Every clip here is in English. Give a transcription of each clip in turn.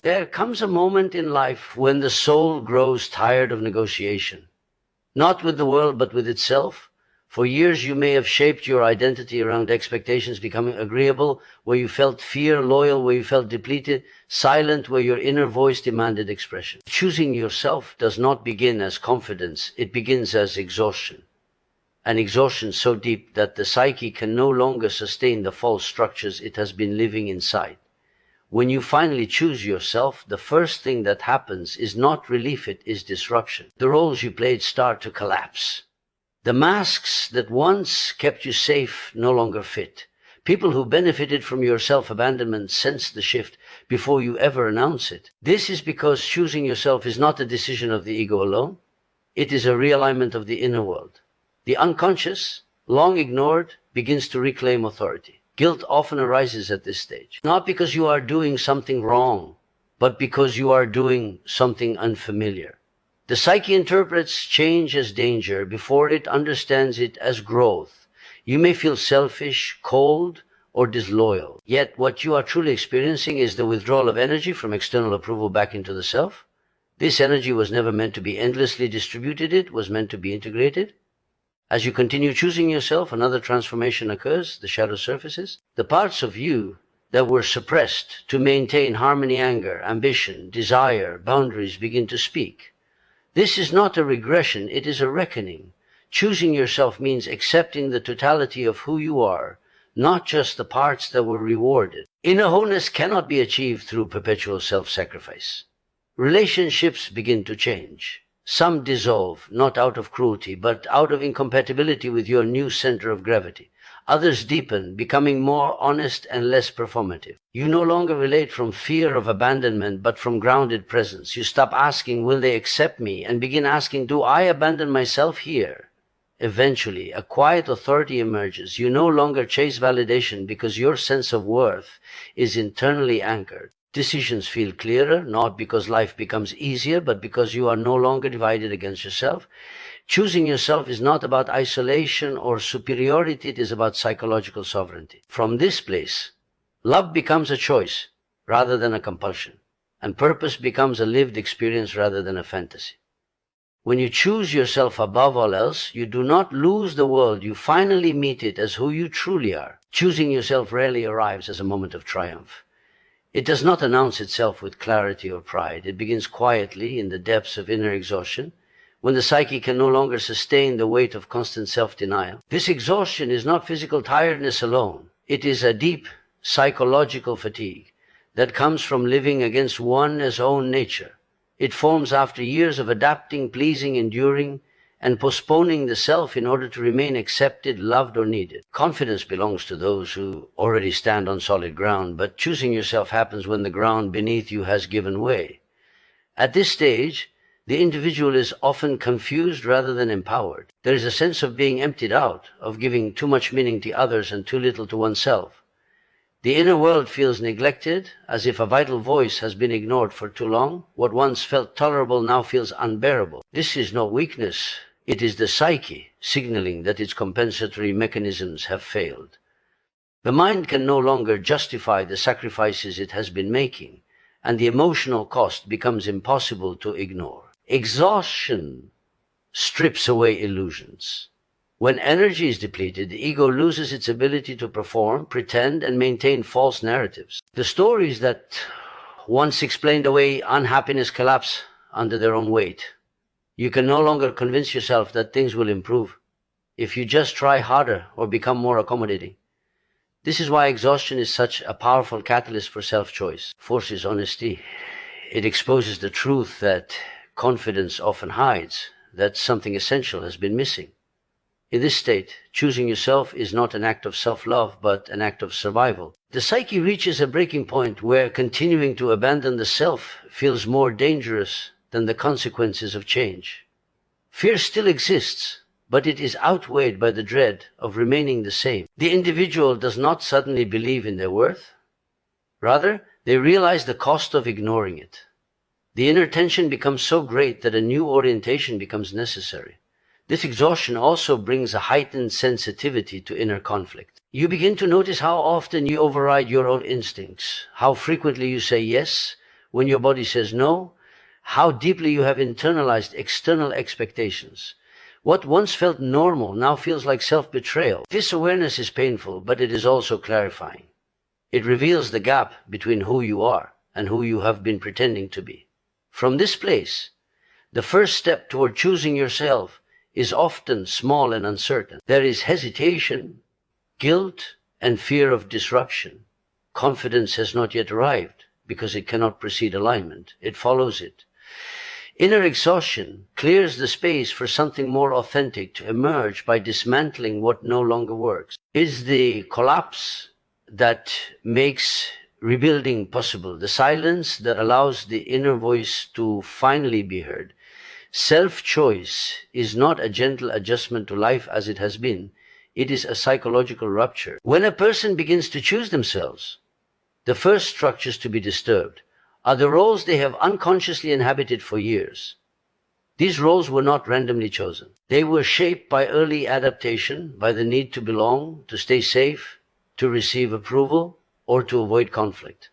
There comes a moment in life when the soul grows tired of negotiation, not with the world but with itself. For years you may have shaped your identity around expectations becoming agreeable, where you felt fear, loyal where you felt depleted, silent where your inner voice demanded expression. Choosing yourself does not begin as confidence, it begins as exhaustion. An exhaustion so deep that the psyche can no longer sustain the false structures it has been living inside. When you finally choose yourself, the first thing that happens is not relief, it is disruption. The roles you played start to collapse. The masks that once kept you safe no longer fit. People who benefited from your self-abandonment sense the shift before you ever announce it. This is because choosing yourself is not a decision of the ego alone. It is a realignment of the inner world. The unconscious, long ignored, begins to reclaim authority. Guilt often arises at this stage, not because you are doing something wrong, but because you are doing something unfamiliar. The psyche interprets change as danger before it understands it as growth. You may feel selfish, cold, or disloyal. Yet what you are truly experiencing is the withdrawal of energy from external approval back into the self. This energy was never meant to be endlessly distributed, it was meant to be integrated. As you continue choosing yourself, another transformation occurs, the shadow surfaces. The parts of you that were suppressed to maintain harmony, anger, ambition, desire, boundaries begin to speak. This is not a regression, it is a reckoning. Choosing yourself means accepting the totality of who you are, not just the parts that were rewarded. Inner wholeness cannot be achieved through perpetual self-sacrifice. Relationships begin to change. Some dissolve, not out of cruelty, but out of incompatibility with your new center of gravity. Others deepen, becoming more honest and less performative. You no longer relate from fear of abandonment, but from grounded presence. You stop asking, will they accept me? And begin asking, do I abandon myself here? Eventually, a quiet authority emerges. You no longer chase validation because your sense of worth is internally anchored. Decisions feel clearer, not because life becomes easier, but because you are no longer divided against yourself. Choosing yourself is not about isolation or superiority, it is about psychological sovereignty. From this place, love becomes a choice rather than a compulsion, and purpose becomes a lived experience rather than a fantasy. When you choose yourself above all else, you do not lose the world, you finally meet it as who you truly are. Choosing yourself rarely arrives as a moment of triumph. It does not announce itself with clarity or pride. It begins quietly in the depths of inner exhaustion, when the psyche can no longer sustain the weight of constant self-denial. This exhaustion is not physical tiredness alone. It is a deep psychological fatigue that comes from living against one's own nature. It forms after years of adapting, pleasing, enduring, and postponing the self in order to remain accepted, loved, or needed. Confidence belongs to those who already stand on solid ground, but choosing yourself happens when the ground beneath you has given way. At this stage, the individual is often confused rather than empowered. There is a sense of being emptied out, of giving too much meaning to others and too little to oneself. The inner world feels neglected, as if a vital voice has been ignored for too long. What once felt tolerable now feels unbearable. This is no weakness. It is the psyche signaling that its compensatory mechanisms have failed. The mind can no longer justify the sacrifices it has been making, and the emotional cost becomes impossible to ignore. Exhaustion strips away illusions. When energy is depleted, the ego loses its ability to perform, pretend, and maintain false narratives. The stories that once explained away unhappiness collapse under their own weight. You can no longer convince yourself that things will improve if you just try harder or become more accommodating. This is why exhaustion is such a powerful catalyst for self-choice. Forces honesty. It exposes the truth that confidence often hides, that something essential has been missing. In this state, choosing yourself is not an act of self-love, but an act of survival. The psyche reaches a breaking point where continuing to abandon the self feels more dangerous than the consequences of change. Fear still exists, but it is outweighed by the dread of remaining the same. The individual does not suddenly believe in their worth. Rather, they realize the cost of ignoring it. The inner tension becomes so great that a new orientation becomes necessary. This exhaustion also brings a heightened sensitivity to inner conflict. You begin to notice how often you override your own instincts, how frequently you say yes when your body says no, how deeply you have internalized external expectations. What once felt normal now feels like self-betrayal. This awareness is painful, but it is also clarifying. It reveals the gap between who you are and who you have been pretending to be. From this place, the first step toward choosing yourself is often small and uncertain. There is hesitation, guilt, and fear of disruption. Confidence has not yet arrived because it cannot precede alignment. It follows it. Inner exhaustion clears the space for something more authentic to emerge by dismantling what no longer works. It is the collapse that makes rebuilding possible, the silence that allows the inner voice to finally be heard. Self-choice is not a gentle adjustment to life as it has been. It is a psychological rupture. When a person begins to choose themselves, the first structures to be disturbed are the roles they have unconsciously inhabited for years. These roles were not randomly chosen. They were shaped by early adaptation, by the need to belong, to stay safe, to receive approval, or to avoid conflict.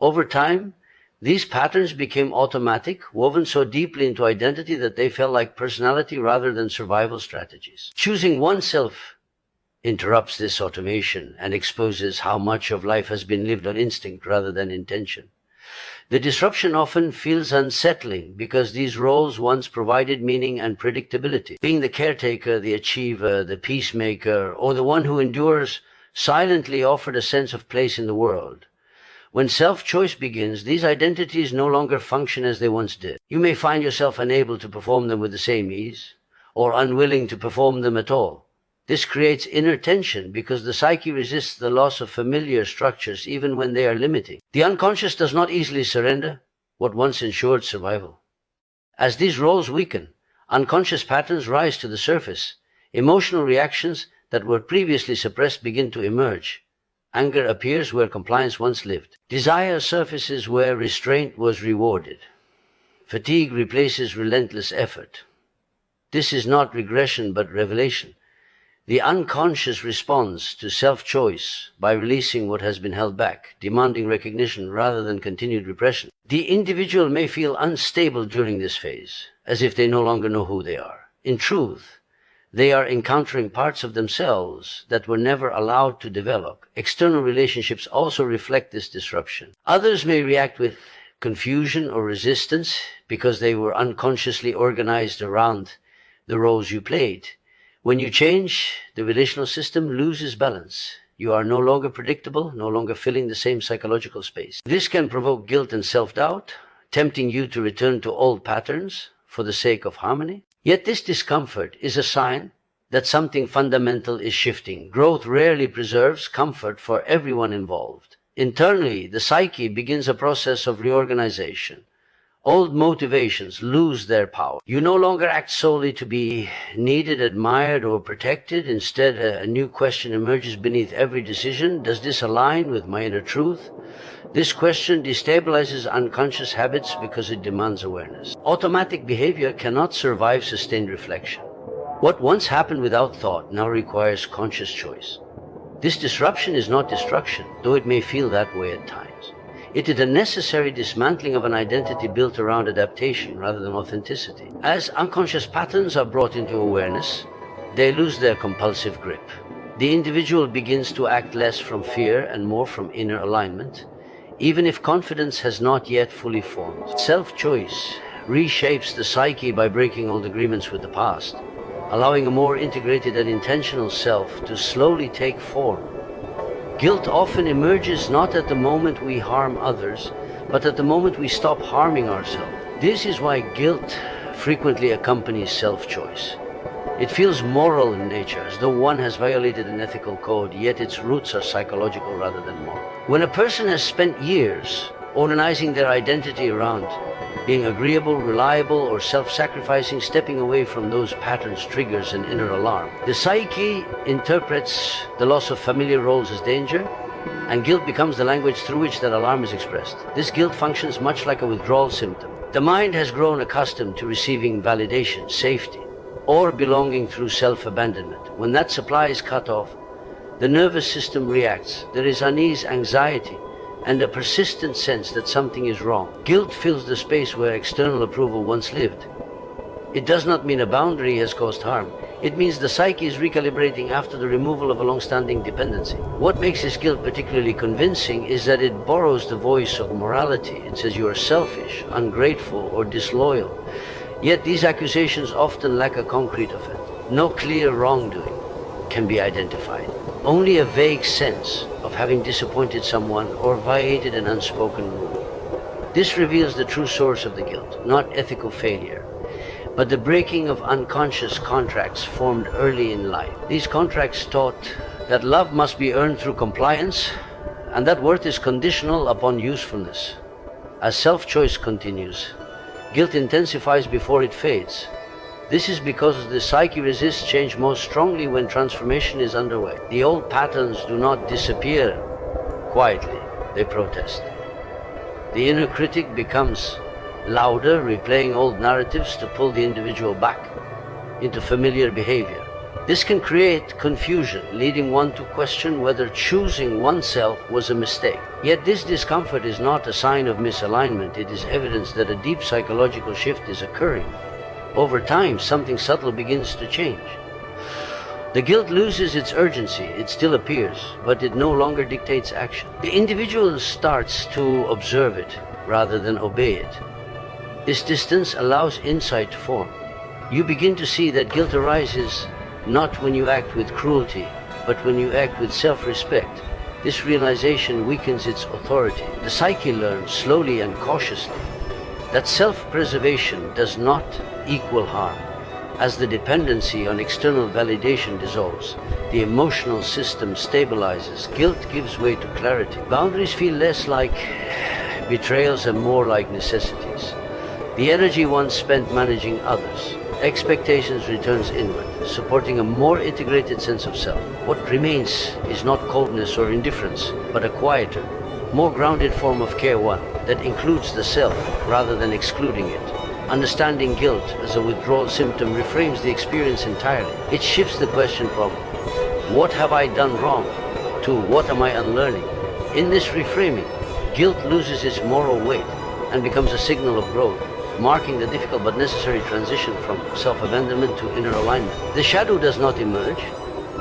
Over time, these patterns became automatic, woven so deeply into identity that they felt like personality rather than survival strategies. Choosing oneself interrupts this automation and exposes how much of life has been lived on instinct rather than intention. The disruption often feels unsettling because these roles once provided meaning and predictability. Being the caretaker, the achiever, the peacemaker, or the one who endures silently offered a sense of place in the world. When self-choice begins, these identities no longer function as they once did. You may find yourself unable to perform them with the same ease, or unwilling to perform them at all. This creates inner tension because the psyche resists the loss of familiar structures even when they are limiting. The unconscious does not easily surrender what once ensured survival. As these roles weaken, unconscious patterns rise to the surface. Emotional reactions that were previously suppressed begin to emerge. Anger appears where compliance once lived. Desire surfaces where restraint was rewarded. Fatigue replaces relentless effort. This is not regression but revelation. The unconscious responds to self-choice by releasing what has been held back, demanding recognition rather than continued repression. The individual may feel unstable during this phase, as if they no longer know who they are. In truth, they are encountering parts of themselves that were never allowed to develop. External relationships also reflect this disruption. Others may react with confusion or resistance because they were unconsciously organized around the roles you played. When you change, the relational system loses balance. You are no longer predictable, no longer filling the same psychological space. This can provoke guilt and self-doubt, tempting you to return to old patterns for the sake of harmony. Yet this discomfort is a sign that something fundamental is shifting. Growth rarely preserves comfort for everyone involved. Internally, the psyche begins a process of reorganization. Old motivations lose their power. You no longer act solely to be needed, admired, or protected. Instead, a new question emerges beneath every decision. Does this align with my inner truth? This question destabilizes unconscious habits because it demands awareness. Automatic behavior cannot survive sustained reflection. What once happened without thought now requires conscious choice. This disruption is not destruction, though it may feel that way at times. It is a necessary dismantling of an identity built around adaptation rather than authenticity. As unconscious patterns are brought into awareness, they lose their compulsive grip. The individual begins to act less from fear and more from inner alignment, even if confidence has not yet fully formed. Self-choice reshapes the psyche by breaking old agreements with the past, allowing a more integrated and intentional self to slowly take form. Guilt often emerges not at the moment we harm others, but at the moment we stop harming ourselves. This is why guilt frequently accompanies self-choice. It feels moral in nature, as though one has violated an ethical code, yet its roots are psychological rather than moral. When a person has spent years organizing their identity around being agreeable, reliable, or self-sacrificing, stepping away from those patterns triggers an inner alarm. The psyche interprets the loss of familiar roles as danger, and guilt becomes the language through which that alarm is expressed. This guilt functions much like a withdrawal symptom. The mind has grown accustomed to receiving validation, safety, or belonging through self-abandonment. When that supply is cut off, the nervous system reacts. There is unease, anxiety, and a persistent sense that something is wrong. Guilt fills the space where external approval once lived. It does not mean a boundary has caused harm. It means the psyche is recalibrating after the removal of a long-standing dependency. What makes this guilt particularly convincing is that it borrows the voice of morality. It says you are selfish, ungrateful, or disloyal. Yet these accusations often lack a concrete offense. No clear wrongdoing can be identified. Only a vague sense of having disappointed someone or violated an unspoken rule. This reveals the true source of the guilt, not ethical failure, but the breaking of unconscious contracts formed early in life. These contracts taught that love must be earned through compliance and that worth is conditional upon usefulness. As self-choice continues, guilt intensifies before it fades. This is because the psyche resists change most strongly when transformation is underway. The old patterns do not disappear quietly, they protest. The inner critic becomes louder, replaying old narratives to pull the individual back into familiar behavior. This can create confusion, leading one to question whether choosing oneself was a mistake. Yet this discomfort is not a sign of misalignment, it is evidence that a deep psychological shift is occurring. Over time, something subtle begins to change. The guilt loses its urgency, it still appears, but it no longer dictates action. The individual starts to observe it rather than obey it. This distance allows insight to form. You begin to see that guilt arises not when you act with cruelty, but when you act with self-respect. This realization weakens its authority. The psyche learns slowly and cautiously that self-preservation does not equal harm. As the dependency on external validation dissolves, the emotional system stabilizes, guilt gives way to clarity. Boundaries feel less like betrayals and more like necessities. The energy once spent managing others, expectations returns inward, supporting a more integrated sense of self. What remains is not coldness or indifference, but a quieter, more grounded form of care, one that includes the self rather than excluding it. Understanding guilt as a withdrawal symptom reframes the experience entirely. It shifts the question from what have I done wrong to what am I unlearning. In this reframing, guilt loses its moral weight and becomes a signal of growth, marking the difficult but necessary transition from self-abandonment to inner alignment. The shadow does not emerge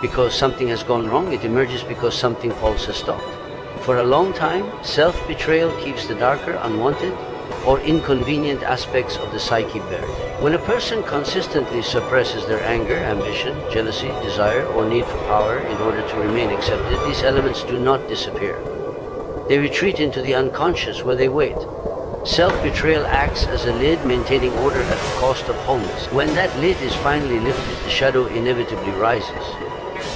because something has gone wrong, it emerges because something false has stopped. For a long time, self-betrayal keeps the darker, unwanted, or inconvenient aspects of the psyche buried. When a person consistently suppresses their anger, ambition, jealousy, desire, or need for power in order to remain accepted, these elements do not disappear. They retreat into the unconscious where they wait. Self-betrayal acts as a lid, maintaining order at the cost of wholeness. When that lid is finally lifted, the shadow inevitably rises.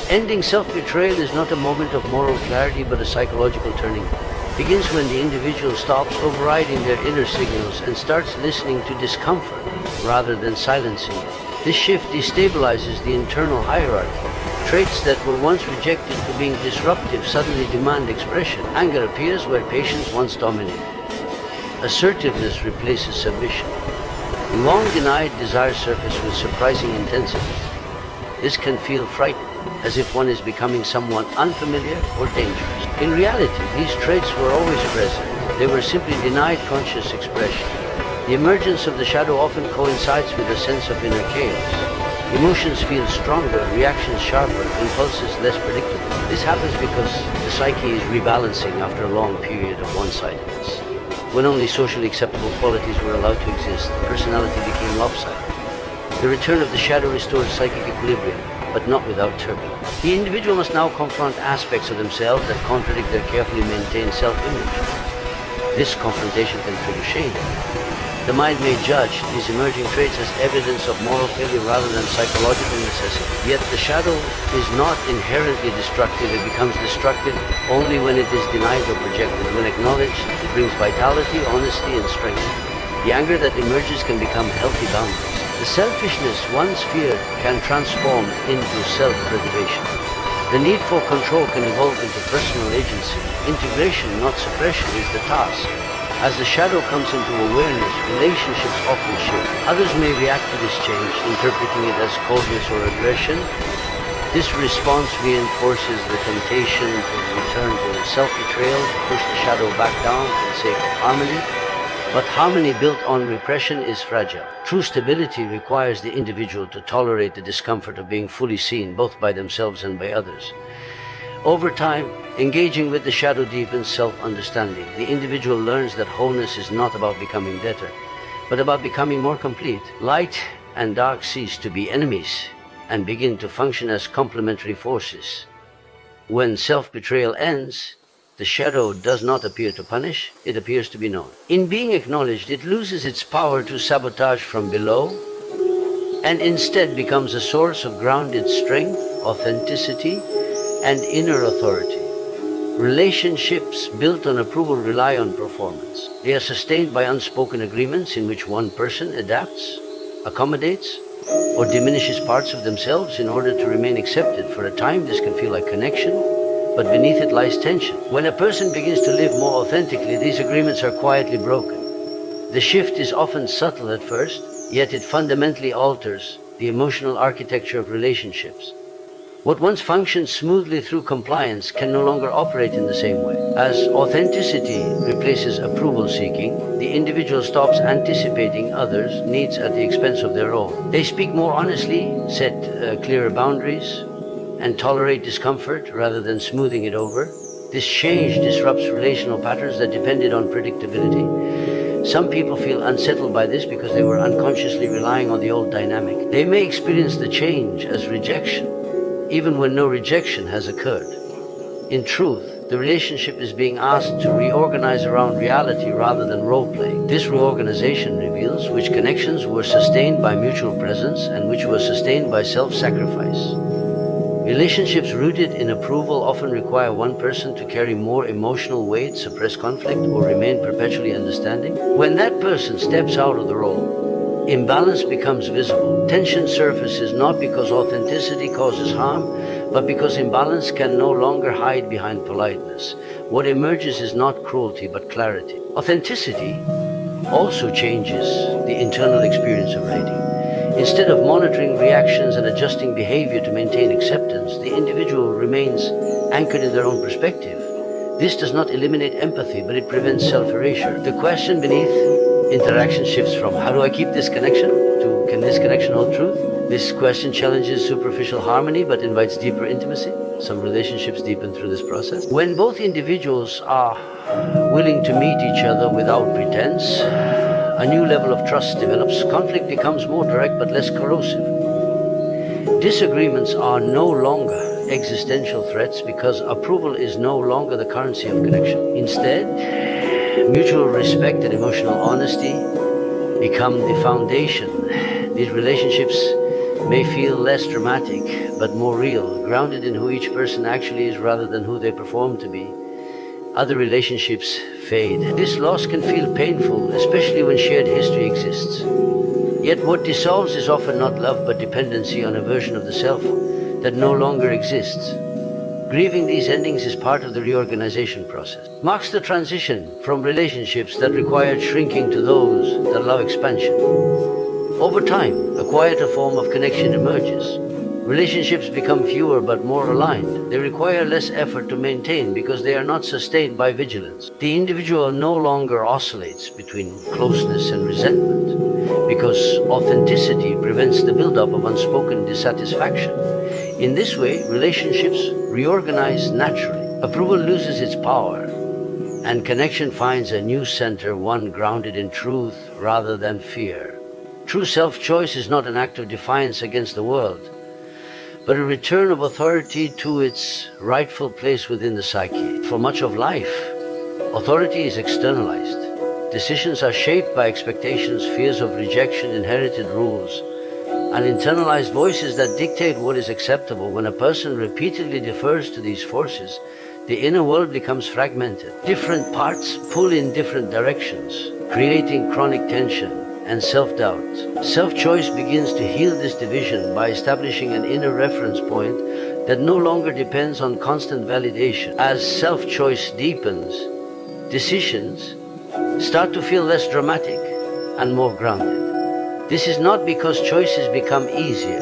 Ending self-betrayal is not a moment of moral clarity, but a psychological turning point. It begins when the individual stops overriding their inner signals and starts listening to discomfort rather than silencing it. This shift destabilizes the internal hierarchy. Traits that were once rejected for being disruptive suddenly demand expression. Anger appears where patience once dominated. Assertiveness replaces submission. Long denied desires surface with surprising intensity. This can feel frightening, as if one is becoming someone unfamiliar or dangerous. In reality, these traits were always present. They were simply denied conscious expression. The emergence of the shadow often coincides with a sense of inner chaos. Emotions feel stronger, reactions sharper, impulses less predictable. This happens because the psyche is rebalancing after a long period of one-sidedness. When only socially acceptable qualities were allowed to exist, personality became lopsided. The return of the shadow restores psychic equilibrium, but not without turbulence. The individual must now confront aspects of themselves that contradict their carefully maintained self-image. This confrontation can trigger shame. The mind may judge these emerging traits as evidence of moral failure rather than psychological necessity. Yet the shadow is not inherently destructive. It becomes destructive only when it is denied or projected. When acknowledged, it brings vitality, honesty, and strength. The anger that emerges can become healthy boundaries. The selfishness once feared can transform into self-preservation. The need for control can evolve into personal agency. Integration, not suppression, is the task. As the shadow comes into awareness, relationships often shift. Others may react to this change, interpreting it as coldness or aggression. This response reinforces the temptation to return to self-betrayal, to push the shadow back down for the sake of harmony. But harmony built on repression is fragile. True stability requires the individual to tolerate the discomfort of being fully seen, both by themselves and by others. Over time, engaging with the shadow deepens self-understanding. The individual learns that wholeness is not about becoming better, but about becoming more complete. Light and dark cease to be enemies and begin to function as complementary forces. When self-betrayal ends, the shadow does not appear to punish, it appears to be known. In being acknowledged, it loses its power to sabotage from below and instead becomes a source of grounded strength, authenticity, and inner authority. Relationships built on approval rely on performance. They are sustained by unspoken agreements in which one person adapts, accommodates, or diminishes parts of themselves in order to remain accepted. For a time, this can feel like connection, but beneath it lies tension. When a person begins to live more authentically, these agreements are quietly broken. The shift is often subtle at first, yet it fundamentally alters the emotional architecture of relationships. What once functioned smoothly through compliance can no longer operate in the same way. As authenticity replaces approval seeking, the individual stops anticipating others' needs at the expense of their own. They speak more honestly, set clearer boundaries, and tolerate discomfort rather than smoothing it over. This change disrupts relational patterns that depended on predictability. Some people feel unsettled by this because they were unconsciously relying on the old dynamic. They may experience the change as rejection, even when no rejection has occurred. In truth, the relationship is being asked to reorganize around reality rather than role-play. This reorganization reveals which connections were sustained by mutual presence and which were sustained by self-sacrifice. Relationships rooted in approval often require one person to carry more emotional weight, suppress conflict, or remain perpetually understanding. When that person steps out of the role, imbalance becomes visible. Tension surfaces not because authenticity causes harm, but because imbalance can no longer hide behind politeness. What emerges is not cruelty, but clarity. Authenticity also changes the internal experience of relating. Instead of monitoring reactions and adjusting behavior to maintain acceptance, the individual remains anchored in their own perspective. This does not eliminate empathy, but it prevents self-erasure. The question beneath interaction shifts from how do I keep this connection to can this connection hold truth? This question challenges superficial harmony but invites deeper intimacy. Some relationships deepen through this process. When both individuals are willing to meet each other without pretense, a new level of trust develops. Conflict becomes more direct but less corrosive. Disagreements are no longer existential threats because approval is no longer the currency of connection. Instead, mutual respect and emotional honesty become the foundation. These relationships may feel less dramatic but more real, grounded in who each person actually is rather than who they perform to be. Other relationships fade. This loss can feel painful, especially when shared history exists. Yet what dissolves is often not love but dependency on a version of the self that no longer exists. Grieving these endings is part of the reorganization process. It marks the transition from relationships that required shrinking to those that allow expansion. Over time, a quieter form of connection emerges. Relationships become fewer but more aligned. They require less effort to maintain because they are not sustained by vigilance. The individual no longer oscillates between closeness and resentment because authenticity prevents the buildup of unspoken dissatisfaction. In this way, relationships reorganize naturally. Approval loses its power, and connection finds a new center, one grounded in truth rather than fear. True self-choice is not an act of defiance against the world, but a return of authority to its rightful place within the psyche. For much of life, authority is externalized. Decisions are shaped by expectations, fears of rejection, inherited rules, and internalized voices that dictate what is acceptable. When a person repeatedly defers to these forces, the inner world becomes fragmented. Different parts pull in different directions, creating chronic tension and self-doubt. Self-choice begins to heal this division by establishing an inner reference point that no longer depends on constant validation. As self-choice deepens, decisions start to feel less dramatic and more grounded. This is not because choices become easier,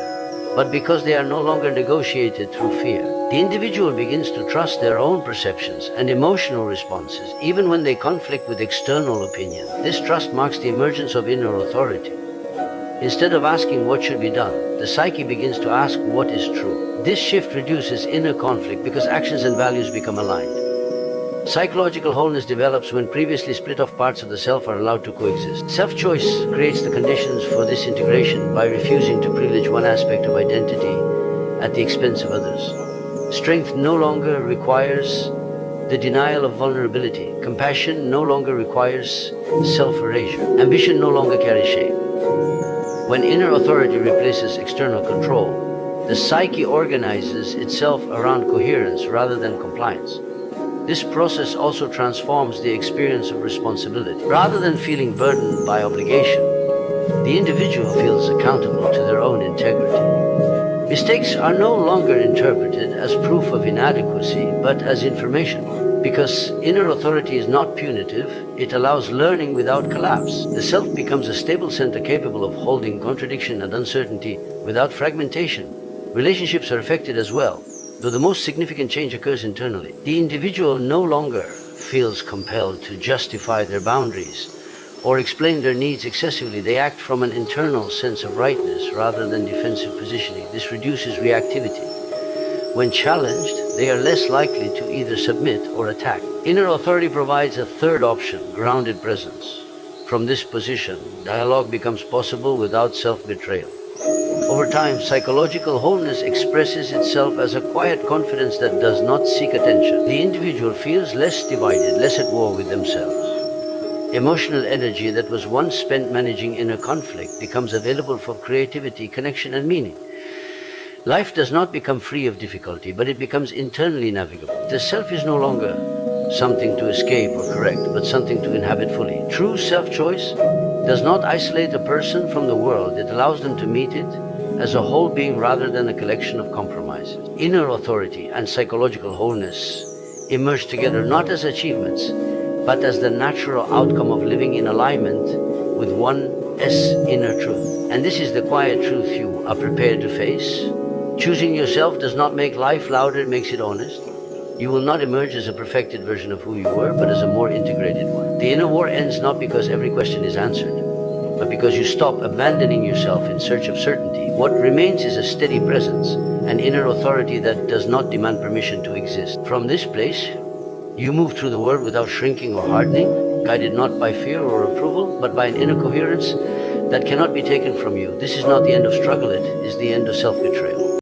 but because they are no longer negotiated through fear. The individual begins to trust their own perceptions and emotional responses, even when they conflict with external opinion. This trust marks the emergence of inner authority. Instead of asking what should be done, the psyche begins to ask what is true. This shift reduces inner conflict because actions and values become aligned. Psychological wholeness develops when previously split-off parts of the self are allowed to coexist. Self-choice creates the conditions for this integration by refusing to privilege one aspect of identity at the expense of others. Strength no longer requires the denial of vulnerability. Compassion no longer requires self-erasure. Ambition no longer carries shame. When inner authority replaces external control, the psyche organizes itself around coherence rather than compliance. This process also transforms the experience of responsibility. Rather than feeling burdened by obligation, the individual feels accountable to their own integrity. Mistakes are no longer interpreted as proof of inadequacy, but as information. Because inner authority is not punitive, it allows learning without collapse. The self becomes a stable center capable of holding contradiction and uncertainty without fragmentation. Relationships are affected as well, though the most significant change occurs internally. The individual no longer feels compelled to justify their boundaries or explain their needs excessively. They act from an internal sense of rightness rather than defensive positioning. This reduces reactivity. When challenged, they are less likely to either submit or attack. Inner authority provides a third option, grounded presence. From this position, dialogue becomes possible without self-betrayal. Over time, psychological wholeness expresses itself as a quiet confidence that does not seek attention. The individual feels less divided, less at war with themselves. Emotional energy that was once spent managing inner conflict becomes available for creativity, connection, and meaning. Life does not become free of difficulty, but it becomes internally navigable. The self is no longer something to escape or correct, but something to inhabit fully. True self-choice does not isolate a person from the world. It allows them to meet it as a whole being rather than a collection of compromises. Inner authority and psychological wholeness emerge together not as achievements, but as the natural outcome of living in alignment with one's inner truth. And this is the quiet truth you are prepared to face. Choosing yourself does not make life louder, it makes it honest. You will not emerge as a perfected version of who you were, but as a more integrated one. The inner war ends not because every question is answered, but because you stop abandoning yourself in search of certainty. What remains is a steady presence, an inner authority that does not demand permission to exist. From this place, you move through the world without shrinking or hardening, guided not by fear or approval, but by an inner coherence that cannot be taken from you. This is not the end of struggle, it is the end of self-betrayal.